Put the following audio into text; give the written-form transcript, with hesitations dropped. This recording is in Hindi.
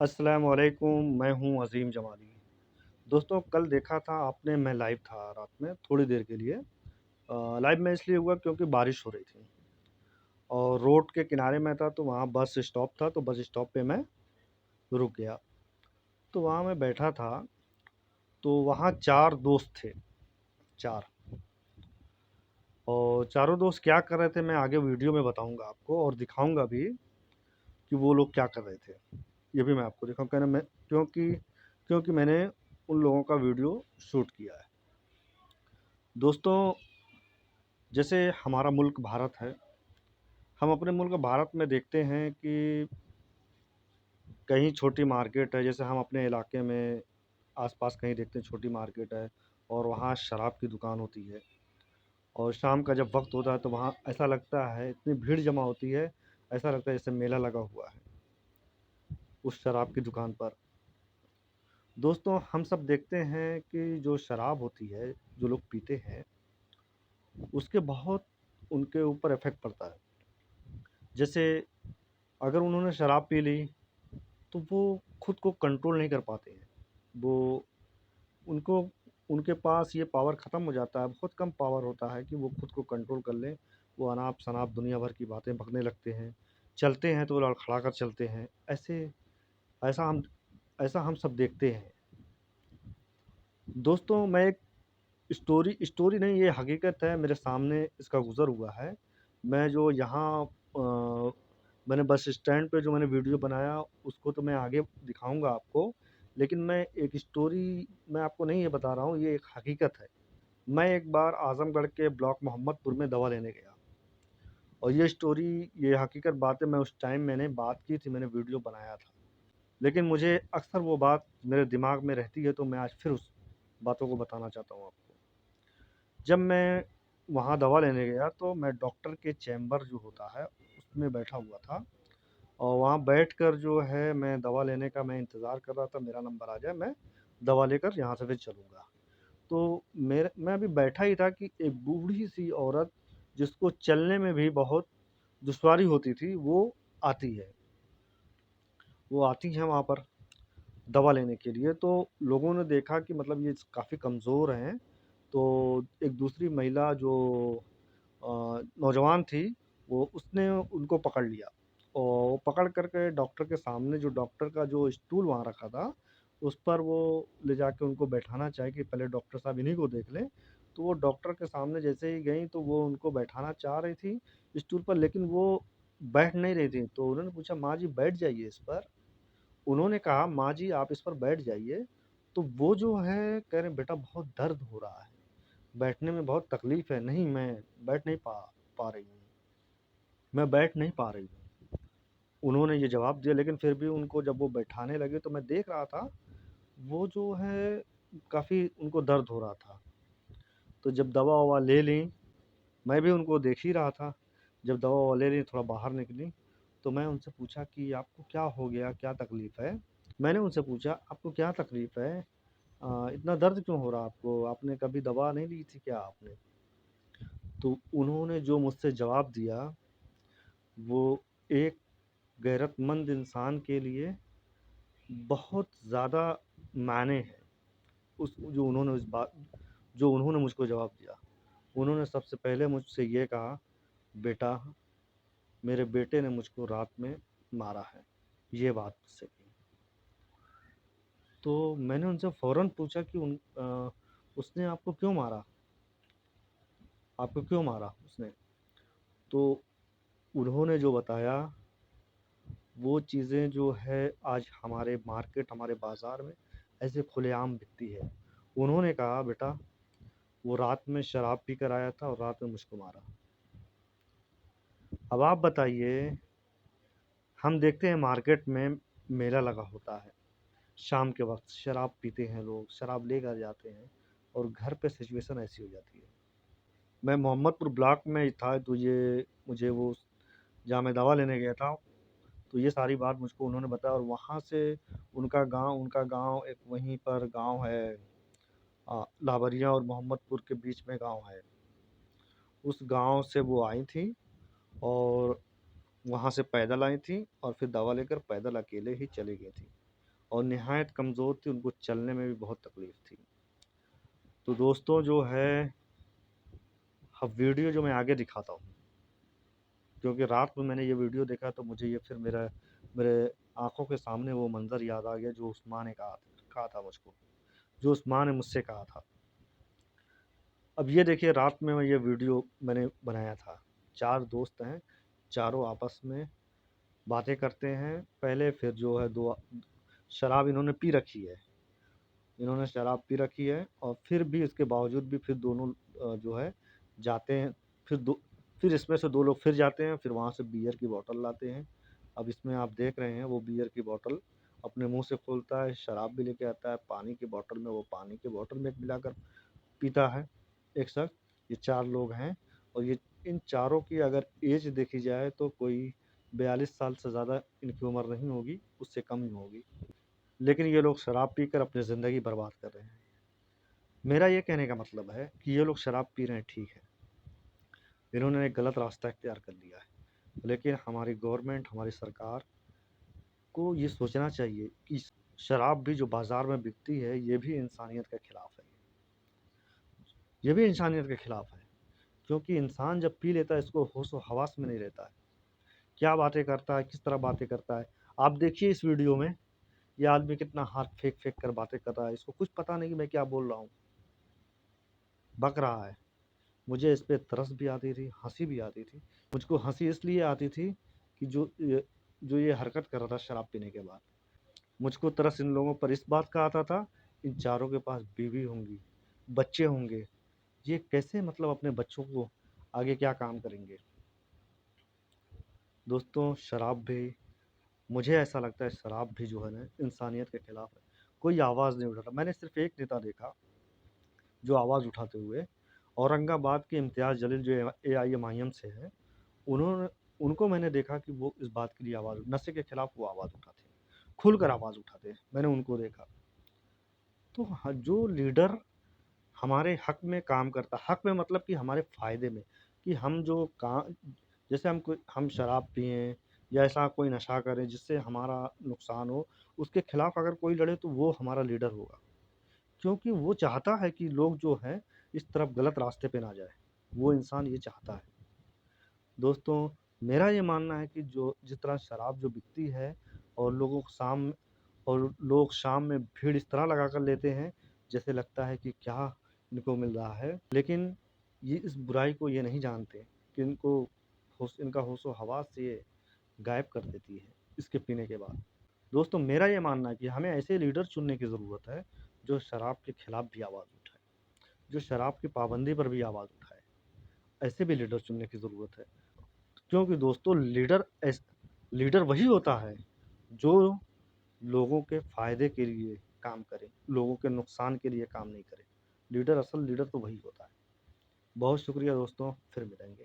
अस्सलाम वालेकुम, मैं हूँ अज़ीम जमाली। दोस्तों कल देखा था आपने मैं लाइव था रात में थोड़ी देर के लिए। लाइव में इसलिए हुआ क्योंकि बारिश हो रही थी और रोड के किनारे में था तो वहाँ बस स्टॉप था तो बस स्टॉप पे मैं रुक गया। तो वहाँ मैं बैठा था तो वहाँ 4 दोस्त थे, 4 और चारों दोस्त क्या कर रहे थे मैं आगे वीडियो में बताऊँगा आपको और दिखाऊँगा भी कि वो लोग क्या कर रहे थे। ये भी मैं आपको दिखाऊँ क्योंकि क्योंकि मैंने उन लोगों का वीडियो शूट किया है। दोस्तों जैसे हमारा मुल्क भारत है, हम अपने मुल्क भारत में देखते हैं कि कहीं छोटी मार्केट है, जैसे हम अपने इलाके में आस-पास कहीं देखते हैं छोटी मार्केट है और वहाँ शराब की दुकान होती है और शाम का जब वक़्त होता है तो वहाँ ऐसा लगता है इतनी भीड़ जमा होती है, ऐसा लगता है जैसे मेला लगा हुआ है उस शराब की दुकान पर। दोस्तों हम सब देखते हैं कि जो शराब होती है, जो लोग पीते हैं, उसके बहुत उनके ऊपर इफ़ेक्ट पड़ता है। जैसे अगर उन्होंने शराब पी ली तो वो खुद को कंट्रोल नहीं कर पाते हैं। वो उनको उनके पास ये पावर ख़त्म हो जाता है, बहुत कम पावर होता है कि वो खुद को कंट्रोल कर लें। वो अनाप-शनाप दुनिया भर की बातें बकने लगते हैं। चलते हैं तो लड़खड़ा कर चलते हैं। ऐसा हम ऐसा हम सब देखते हैं। दोस्तों मैं एक स्टोरी स्टोरी नहीं ये हकीकत है, मेरे सामने इसका गुज़र हुआ है। मैं जो यहाँ मैंने बस स्टैंड पे जो मैंने वीडियो बनाया उसको तो मैं आगे दिखाऊँगा आपको। लेकिन मैं आपको नहीं ये बता रहा हूँ, ये एक हकीकत है। मैं एक बार आज़मगढ़ के ब्लॉक मोहम्मदपुर में दवा लेने गया और ये हकीकत बात है, मैं उस टाइम मैंने बात की थी, मैंने वीडियो बनाया था। लेकिन मुझे अक्सर वो बात मेरे दिमाग में रहती है तो मैं आज फिर उस बातों को बताना चाहता हूँ आपको। जब मैं वहाँ दवा लेने गया तो मैं डॉक्टर के चैम्बर जो होता है उसमें बैठा हुआ था और वहाँ बैठकर जो है मैं दवा लेने का मैं इंतज़ार कर रहा था मेरा नंबर आ जाए, मैं दवा लेकर यहाँ से फिर चलूँगा। तो मैं अभी बैठा ही था कि एक बूढ़ी-सी औरत जिसको चलने में भी बहुत दुश्वारी होती थी, वो आती हैं वहाँ पर दवा लेने के लिए। तो लोगों ने देखा कि मतलब ये काफ़ी कमज़ोर हैं, तो एक दूसरी महिला जो नौजवान थी, वो उसने उनको पकड़ लिया और पकड़ कर के डॉक्टर के सामने जो डॉक्टर का जो स्टूल वहाँ रखा था, उस पर वो ले जाके उनको बैठाना चाहे कि पहले डॉक्टर साहब इन्हीं को देख लें। तो वो डॉक्टर के सामने जैसे ही गईं, तो वो उनको बैठाना चाह रही थी स्टूल पर, लेकिन वो बैठ नहीं रही थीं। तो उन्होंने पूछा, "माँ जी बैठ जाइए इस पर।" उन्होंने कहा, "माँ जी आप इस पर बैठ जाइए।" तो वो जो है कह रहे हैं, "बेटा बहुत दर्द हो रहा है, बैठने में बहुत तकलीफ़ है।" "नहीं, मैं बैठ नहीं पा पा रही हूँ, मैं बैठ नहीं पा रही हूँ।" उन्होंने ये जवाब दिया, लेकिन फिर भी उनको जब वो बैठाने लगे तो मैं देख रहा था, वो जो है काफ़ी उनको दर्द हो रहा था। तो जब दवा-ववा ले लीं, मैं भी उनको देख ही रहा था। जब दवा-ववा ले लीं, थोड़ा बाहर निकलीं, तो मैं उनसे पूछा कि आपको क्या हो गया? क्या तकलीफ़ है? मैंने उनसे पूछा, "आपको क्या तकलीफ़ है? इतना दर्द क्यों हो रहा है आपको? आपने कभी दवा नहीं ली थी क्या आपने?" तो उन्होंने जो मुझसे जवाब दिया, वो एक गैरतमंद इंसान के लिए बहुत ज़्यादा मायने हैं। जो उन्होंने मुझको जवाब दिया। उन्होंने सबसे पहले मुझसे ये कहा, "बेटा, मेरे बेटे ने मुझको रात में मारा है।" ये बात मुझसे कही। तो मैंने उनसे फ़ौरन पूछा कि उसने आपको क्यों मारा? आपको क्यों मारा उसने? तो उन्होंने जो बताया, वो चीज़ें जो है आज हमारे मार्केट, हमारे बाज़ार में ऐसे खुलेआम बिकती है। उन्होंने कहा, "बेटा, वो रात में शराब पी कर आया था और रात में मुझको मारा।" अब आप बताइए, हम देखते हैं मार्केट में मेला लगा होता है, शाम के वक़्त शराब पीते हैं लोग, शराब लेकर जाते हैं और घर पे सिचुएशन ऐसी हो जाती है। मैं मोहम्मदपुर ब्लॉक में था तो ये मुझे वो जहाँ मैं दवा लेने गया था, तो ये सारी बात मुझको उन्होंने बताया और वहाँ से उनका गाँव एक वहीं पर गाँव है, लावरिया और मोहम्मदपुर के बीच में गाँव है। उस गाँव से वो आई थीं और वहाँ से पैदल आई थीं और फिर दवा लेकर पैदल अकेले ही चली गई थीं। और निहायत कमज़ोर थी, उनको चलने में भी बहुत तकलीफ़ थी। तो दोस्तों जो है, अब वीडियो जो मैं आगे दिखाता हूँ, क्योंकि रात में मैंने ये वीडियो देखा तो मुझे ये फिर मेरे आँखों के सामने वो मंज़र याद आ गया जो उस्मान ने कहा था मुझको, जो उस्मान ने मुझसे कहा था। अब ये देखिए, रात में मैं ये वीडियो मैंने बनाया था। 4 दोस्त हैं, चारों आपस में बातें करते हैं। पहले फिर जो है 2 शराब इन्होंने पी रखी है। इन्होंने शराब पी रखी है और फिर भी इसके बावजूद भी फिर दोनों जो है जाते हैं। फिर इसमें से 2 लोग फिर जाते हैं, फिर वहाँ से बियर की बॉटल लाते हैं। अब इसमें आप देख रहे हैं वो बियर की बॉटल अपने मुँह से खोलता है, शराब भी लेके आता है, पानी की बॉटल में वो पानी की बॉटल में मिलाकर पीता है एक शख्स। ये 4 लोग हैं और ये इन चारों की अगर एज देखी जाए तो कोई 42 साल से ज़्यादा इनकी उम्र नहीं होगी, उससे कम ही होगी। लेकिन ये लोग शराब पीकर अपनी ज़िंदगी बर्बाद कर रहे हैं। मेरा ये कहने का मतलब है कि ये लोग शराब पी रहे हैं, ठीक है, इन्होंने एक गलत रास्ता इख्तियार कर लिया है, लेकिन हमारी गवर्नमेंट, हमारी सरकार को ये सोचना चाहिए कि शराब भी जो बाज़ार में बिकती है, ये भी इंसानियत के खिलाफ़ है। ये भी इंसानियत के खिलाफ़ है, क्योंकि इंसान जब पी लेता है, इसको होश-ओ-हवास में नहीं रहता है। क्या बातें करता है, किस तरह बातें करता है। आप देखिए इस वीडियो में, ये आदमी कितना हाथ फेंक-फेंक कर बातें कर रहा है, इसको कुछ पता नहीं कि मैं क्या बोल रहा हूँ, बक रहा है। मुझे इस पे तरस भी आती थी, हँसी भी आती थी। मुझको हँसी इसलिए आती थी कि जो ये हरकत कर रहा था शराब पीने के बाद। मुझको तरस इन लोगों पर इस बात का आता था, इन चारों के पास बीवी होंगी, बच्चे होंगे, ये कैसे मतलब अपने बच्चों को आगे क्या काम करेंगे। दोस्तों शराब भी, मुझे ऐसा लगता है शराब भी जो है ना इंसानियत के खिलाफ़ है। कोई आवाज़ नहीं उठाता। मैंने सिर्फ़ एक नेता देखा जो आवाज़ उठाते हुए, औरंगाबाद के इम्तियाज़ जलील जो एआईएमआईएम से हैं, उन्होंने उनको मैंने देखा कि वो इस बात के लिए नशे के खिलाफ़ वो आवाज़ उठाते हैं, खुलकर आवाज़ उठाते हैं, मैंने उनको देखा। तो जो लीडर हमारे हक़ में काम करता है, हक़ में मतलब कि हमारे फ़ायदे में, कि हम जो का जैसे हम शराब पिएँ या ऐसा कोई नशा करें जिससे हमारा नुकसान हो, उसके खिलाफ़ अगर कोई लड़े तो वो हमारा लीडर होगा। क्योंकि वो चाहता है कि लोग जो हैं इस तरफ गलत रास्ते पे ना जाएँ, वो इंसान ये चाहता है। दोस्तों मेरा ये मानना है कि जो जिस तरह शराब जो बिकती है और लोग शाम में भीड़ इस तरह लगा कर लेते हैं, जैसे लगता है कि क्या इनको मिल रहा है। लेकिन ये इस बुराई को ये नहीं जानते कि इनका होशो-हवास ये गायब कर देती है इसके पीने के बाद। दोस्तों मेरा ये मानना है कि हमें ऐसे लीडर चुनने की ज़रूरत है, जो शराब के खिलाफ़ भी आवाज़ उठाए, जो शराब की पाबंदी पर भी आवाज़ उठाए। ऐसे भी लीडर चुनने की ज़रूरत है। क्योंकि दोस्तों लीडर वही होता है जो लोगों के फ़ायदे के लिए काम करे, लोगों के नुकसान के लिए काम नहीं करे। असल लीडर तो वही होता है। बहुत शुक्रिया दोस्तों, फिर मिलेंगे।